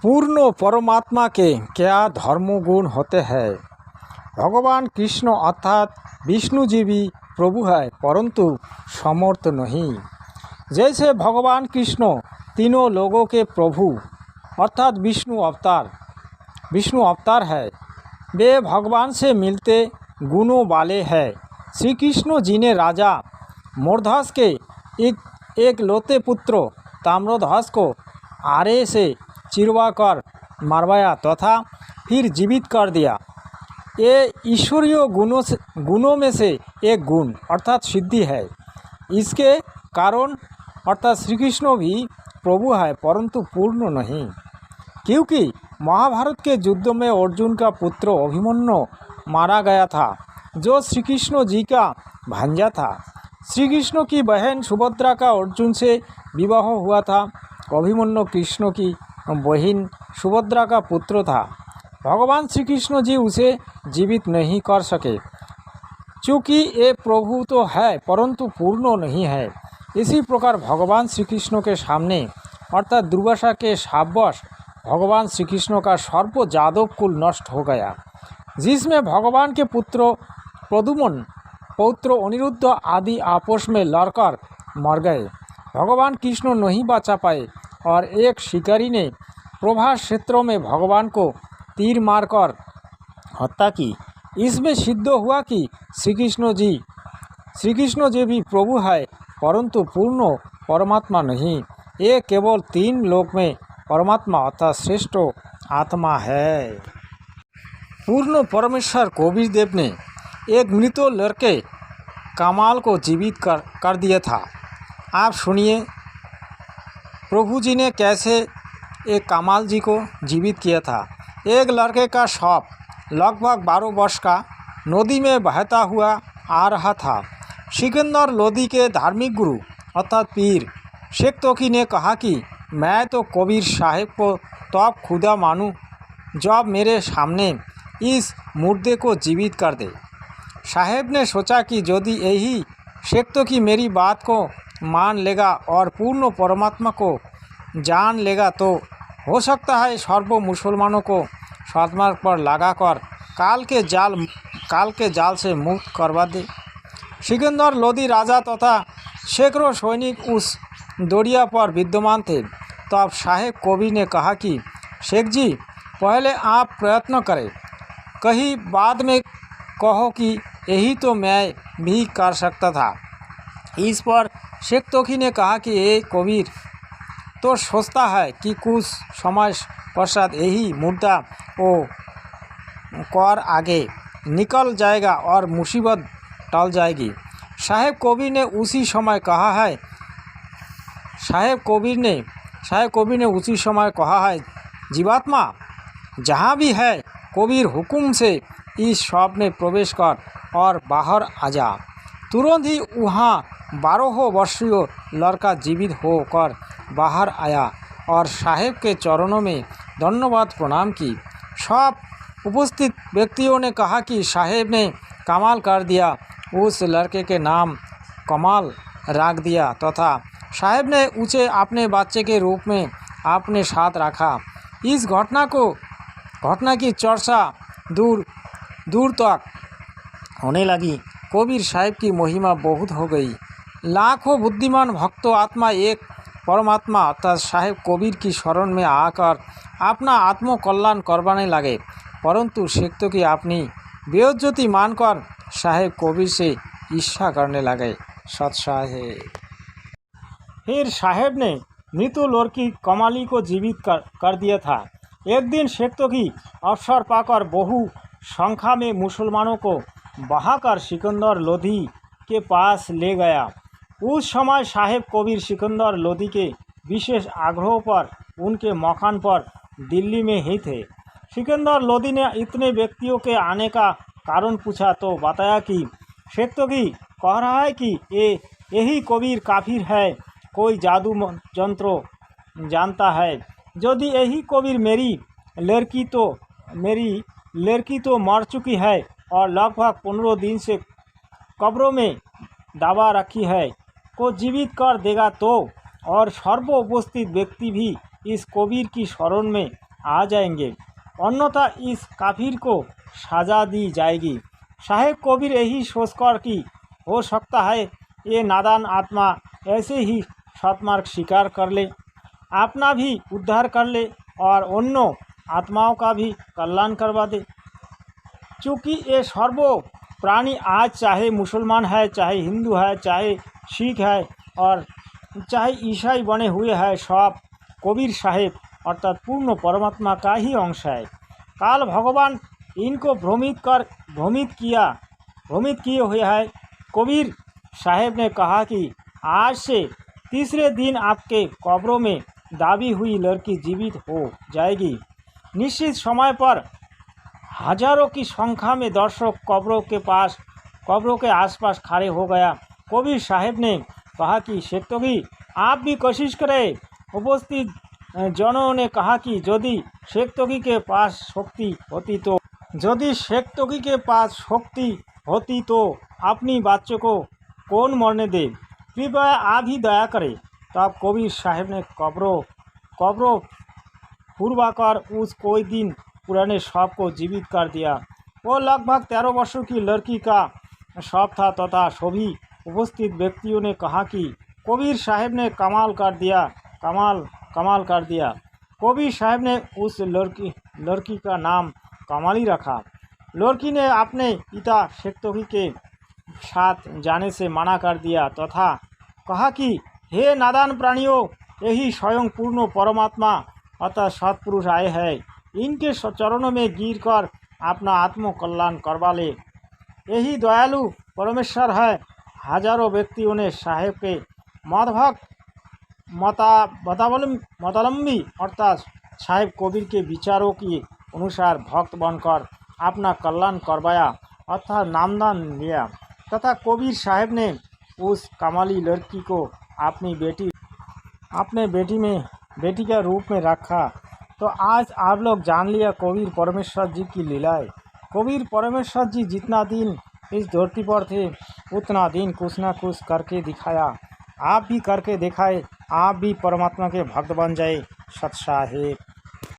पूर्ण परमात्मा के क्या धर्मगुण होते हैं। भगवान कृष्ण अर्थात विष्णु जी भी प्रभु है परंतु समर्थ नहीं। जैसे भगवान कृष्ण तीनों लोगों के प्रभु अर्थात विष्णु अवतार है, वे भगवान से मिलते गुणों वाले हैं। श्री कृष्ण जी ने राजा मोरध्वज के एक लौते पुत्र ताम्रध्वज को आरे से चिरवा कर मरवाया तथा फिर जीवित कर दिया। ये ईश्वरीय गुणों में से एक गुण अर्थात सिद्धि है। इसके कारण अर्थात श्री कृष्ण भी प्रभु है परंतु पूर्ण नहीं, क्योंकि महाभारत के युद्ध में अर्जुन का पुत्र अभिमन्यु मारा गया था जो श्री कृष्ण जी का भांजा था। श्री कृष्ण की बहन सुभद्रा का अर्जुन से विवाह हुआ था। अभिमन्यु कृष्ण की बहन सुभद्रा का पुत्र था। भगवान श्री कृष्ण जी उसे जीवित नहीं कर सके, क्योंकि ये प्रभु तो है परंतु पूर्ण नहीं है। इसी प्रकार भगवान श्री कृष्ण के सामने अर्थात दुर्वासा के शापवश भगवान श्री कृष्ण का सर्प जादव कुल नष्ट हो गया, जिसमें भगवान के पुत्र प्रद्युम्न पौत्र अनिरुद्ध आदि आपस में लड़कर मर गए। भगवान कृष्ण नहीं बचा पाए और एक शिकारी ने प्रभास क्षेत्रों में भगवान को तीर मारकर हत्या की। इसमें सिद्ध हुआ कि श्री कृष्ण जी भी प्रभु है परंतु पूर्ण परमात्मा नहीं। ये केवल तीन लोक में परमात्मा अर्थात श्रेष्ठ आत्मा है। पूर्ण परमेश्वर कबीर देव ने एक मृत लड़के कमाल को जीवित कर दिया था। आप सुनिए प्रभु जी ने कैसे एक कमाल जी को जीवित किया था। एक लड़के का शव लगभग 12 वर्ष का नदी में बहता हुआ आ रहा था। सिकंदर लोदी के धार्मिक गुरु अर्थात पीर शेख तोकी ने कहा कि मैं तो कबीर साहेब को तब खुदा मानूं जब मेरे सामने इस मुर्दे को जीवित कर दे। साहेब ने सोचा कि यदि यही शेख तोकी मेरी बात को मान लेगा और पूर्ण परमात्मा को जान लेगा तो हो सकता है सर्व मुसलमानों को सदमार्ग पर लगाकर काल के जाल से मुक्त करवा दे। सिकंदर लोदी राजा तथा सैकड़ों सैनिक उस दरिया पर विद्यमान थे। तब साहेब कबीर ने कहा कि शेख जी पहले आप प्रयत्न करें, कहीं बाद में कहो कि यही तो मैं भी कर सकता था। इस पर शेख तोकी ने कहा कि ये कबीर तो सोचता है कि कुछ समय पश्चात यही मुर्दा वो कर आगे निकल जाएगा और मुसीबत टल जाएगी। साहेब कबीर ने उसी समय कहा है जीवात्मा जहाँ भी है कबीर हुकुम से इस शव में प्रवेश कर और बाहर आ जा। तुरंत ही वहाँ 12 वर्षीय लड़का जीवित होकर बाहर आया और साहेब के चरणों में धन्यवाद प्रणाम की। सब उपस्थित व्यक्तियों ने कहा कि साहेब ने कमाल कर दिया। उस लड़के के नाम कमाल रख दिया तथा साहेब ने उसे अपने बच्चे के रूप में अपने साथ रखा। इस घटना की चर्चा दूर दूर तक होने लगी। कबीर साहिब की महिमा बहुत हो गई। लाखों बुद्धिमान भक्तों आत्मा एक परमात्मा अर्थात साहेब कबीर की शरण में आकर अपना आत्म कल्याण करवाने लगे, परंतु शेख तोकी अपनी बेइज्जती मानकर साहेब कबीर से ईर्ष्या करने लगे। सत्साहेब। फिर साहेब ने मृत्यु लड़की कमाली को जीवित कर दिया था। एक दिन शेख तोकी अवसर पाकर बहु संख्या में मुसलमानों को बहाकर सिकंदर लोधी के पास ले गया। उस समय साहेब कबीर सिकंदर लोधी के विशेष आग्रह पर उनके मकान पर दिल्ली में ही थे। सिकंदर लोधी ने इतने व्यक्तियों के आने का कारण पूछा तो बताया कि शेख तोकी कह रहा है कि यही कबीर काफिर है, कोई जादू जंत्र जानता है। यदि यही कबीर मेरी लड़की तो मर चुकी है और लगभग 15 दिन से कब्रों में दबा रखी है को जीवित कर देगा तो और सर्व उपस्थित व्यक्ति भी इस कबीर की शरण में आ जाएंगे, अन्यथा इस काफिर को सजा दी जाएगी। साहेब कबीर यही सोचकर कि हो सकता है ये नादान आत्मा ऐसे ही सतमार्ग स्वीकार कर ले, अपना भी उद्धार कर ले और अन्य आत्माओं का भी कल्याण करवा दे। चूँकि ये सर्व प्राणी आज चाहे मुसलमान है, चाहे हिंदू है, चाहे सिख है और चाहे ईसाई बने हुए हैं, सब कबीर साहेब अर्थात पूर्ण परमात्मा का ही अंश है। काल भगवान इनको भ्रमित किए हुए है। कबीर साहेब ने कहा कि आज से तीसरे दिन आपके कब्रों में दाबी हुई लड़की जीवित हो जाएगी। निश्चित समय पर हजारों की संख्या में दर्शक कब्रों के आसपास खड़े हो गया। कबीर साहेब ने कहा कि शेखतोगी आप भी कोशिश करें। उपस्थित जनों ने कहा कि यदि शेखतोगी के पास शक्ति होती तो अपनी बच्चों को कौन मरने दे, कृपया आप ही दया करें। तब कबीर साहेब ने कब्रों फुरवाकर उस कोई दिन पुराने शव को जीवित कर दिया। वो लगभग 13 वर्षों की लड़की का शव था तथा सभी उपस्थित व्यक्तियों ने कहा कि कबीर साहेब ने कमाल कर दिया। कबीर साहेब ने उस लड़की का नाम कमाली रखा। लड़की ने अपने पिता शेखतोगी के साथ जाने से मना कर दिया तथा कहा कि हे नादान प्राणियों, यही स्वयं पूर्ण परमात्मा अर्थात सत्पुरुष आए हैं, इनके चरणों में गिरकर अपना आत्म कल्याण करवा ले। यही दयालु परमेश्वर है। हजारों व्यक्तियों ने साहेब के मतावलंबी अर्थात साहेब कबीर के विचारों के अनुसार भक्त बनकर अपना कल्याण करवाया अर्थात नामदान लिया तथा कबीर साहेब ने उस कमाली लड़की को अपनी बेटी के रूप में रखा। तो आज आप लोग जान लिया कबीर परमेश्वर जी की लीलाएं। कबीर परमेश्वर जी जितना दिन इस धरती पर थे उतना दिन कुछ ना कुछ करके दिखाया। आप भी करके दिखाए, आप भी परमात्मा के भक्त बन जाए। सत साहेब।